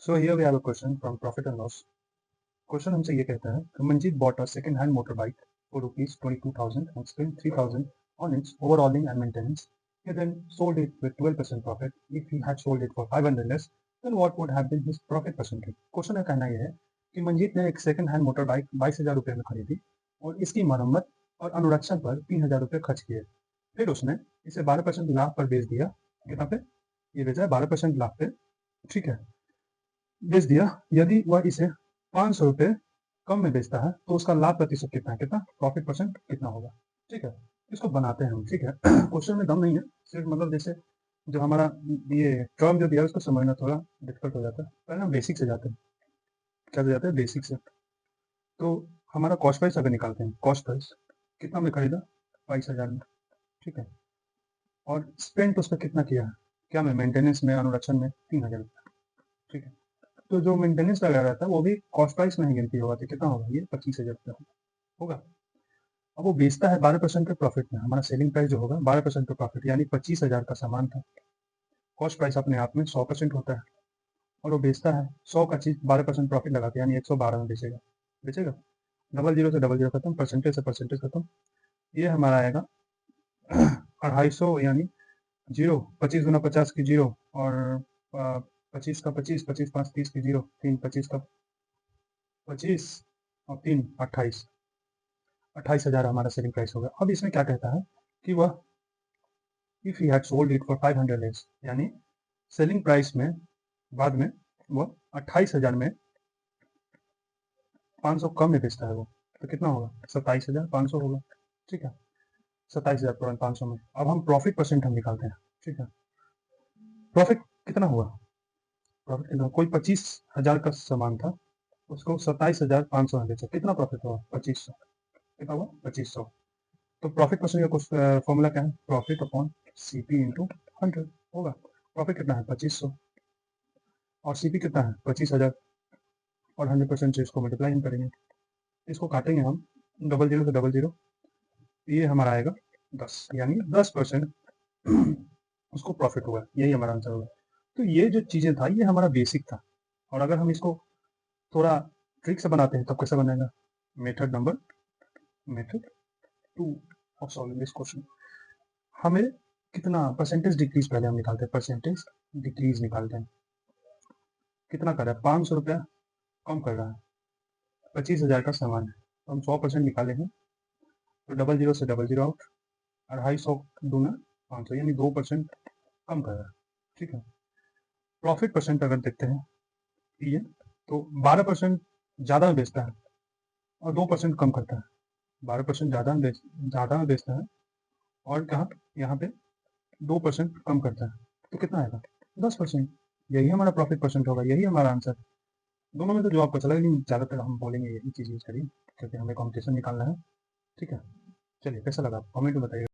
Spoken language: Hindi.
So here we have a question from Profit and Loss. Question हमसे ये कहता है Manjeet bought a second hand motorbike for rupees 22,000 and spent 3,000 on its overhauling and maintenance. He then sold it with 12% profit. If he had sold it for 500 less, then what would have been his profit percentage? Question का कहना यह है कि मंजीत ने एक सेकंड हैंड मोटर बाइक 22,000 रुपये में खरीदी और इसकी मरम्मत और अनुरक्षण पर 3,000 रुपये खर्च किए। फिर उसने इसे 12% लाभ पर बेच दिया। कितना पे? ये बेचा है 12% लाभ पे, ठीक है, बेच दिया। यदि वह इसे 500 रुपये कम में बेचता है तो उसका लाभ प्रतिशत कितना है, कितना प्रॉफिट परसेंट कितना होगा, ठीक है। इसको बनाते हैं हम, ठीक है। क्वेश्चन में दम नहीं है, सिर्फ मतलब जैसे जो हमारा ये टर्म जो दिया है उसको समझना थोड़ा डिफिकल्ट हो जाता है। पहले हम बेसिक से जाते हैं। क्या जाते हैं? बेसिक से। तो हमारा कॉस्ट प्राइस अगर निकालते हैं, कॉस्ट प्राइस कितना में खरीदा? 22,000 में, ठीक है। और स्पेंट उस पर कितना किया है? क्या में? मेंटेनेंस में, अनुरक्षण में 3,000 रुपये, ठीक है। तो जो मेंटेनेंस लगा रहता है वो भी कॉस्ट प्राइस में ही गिनती होगा, तो कितना होगा? ये 25,000 रुपये होगा। अब वो बेचता है 12% के प्रॉफिट में। हमारा सेलिंग प्राइस जो होगा 12% के प्रॉफिट, यानी 25,000 का सामान था। कॉस्ट प्राइस अपने आप में 100% होता है और वो बेचता है 100 का चीज 12% प्रॉफिट लगा के, यानी 112 में बेचेगा। बेचेगा, डबल जीरो से डबल जीरो खत्म, परसेंटेज से परसेंटेज खत्म। ये हमारा आएगा 250, यानी जीरो, 25 गुना 50 की जीरो, और 25 का 25, 25 5 30 की जीरो, 3 25 का 25 और 3 28, 28,000 हमारा सेलिंग प्राइस होगा। अब इसमें क्या कहता है कि वह if he had sold it for 500 less, यानी सेलिंग प्राइस में बाद में वह 28,000 में 500 कम में बेचता है वो, तो कितना होगा? 27,500 होगा, ठीक है। 27,500 में अब हम प्रॉफिट परसेंट हम निकालते हैं, ठीक है। प्रॉफिट कितना हुआ? प्रॉफिट कितना? कोई 25,000 का सामान था, उसको 27,500 में बेचा, कितना प्रॉफिट हुआ? 2500। कितना हुआ? 2500। तो प्रॉफिट परसेंट का कुछ फॉर्मूला क्या है? प्रॉफिट अपॉन सीपी इंटू 100 होगा। प्रॉफिट कितना है? 2500 और सीपी कितना है? 25,000, और 100% से इसको मल्टीप्लाई हम करेंगे, इसको काटेंगे हम डबल जीरो से डबल जीरो, ये हमारा आएगा 10, यानी 10% उसको प्रॉफिट हुआ। यही हमारा आंसर होगा। तो ये जो चीज़ें था ये हमारा बेसिक था, और अगर हम इसको थोड़ा ट्रिक से बनाते हैं तब कैसे बनेगा? Method 2 of solving this question. हमें कितना परसेंटेज डिक्रीज पहले हम निकालते हैं, परसेंटेज डिक्रीज निकालते हैं। कितना कर रहा है? 500 रुपया कम कर रहा है, 25,000 का सामान है, तो हम 100% निकालेंगे, तो डबल जीरो से डबल जीरो आउट, 250 दूना 500, यानी 2% कम कर रहा है, ठीक है। प्रॉफिट परसेंट अगर देखते हैं ये, तो 12% ज़्यादा में बेचता है और 2% कम करता है। 12% ज़्यादा में बेचता है और कहाँ? यहाँ पे 2% कम करता है, तो कितना आएगा? 10%। यही हमारा प्रॉफिट परसेंट होगा, यही हमारा आंसर। दोनों में तो जवाब पता चला, लेकिन ज़्यादातर हम बोलेंगे यही चीज़ यूज करिए, क्योंकि हमें कॉम्पिटिशन निकालना है, ठीक है। चलिए, कैसा लगा कमेंट में बताइए।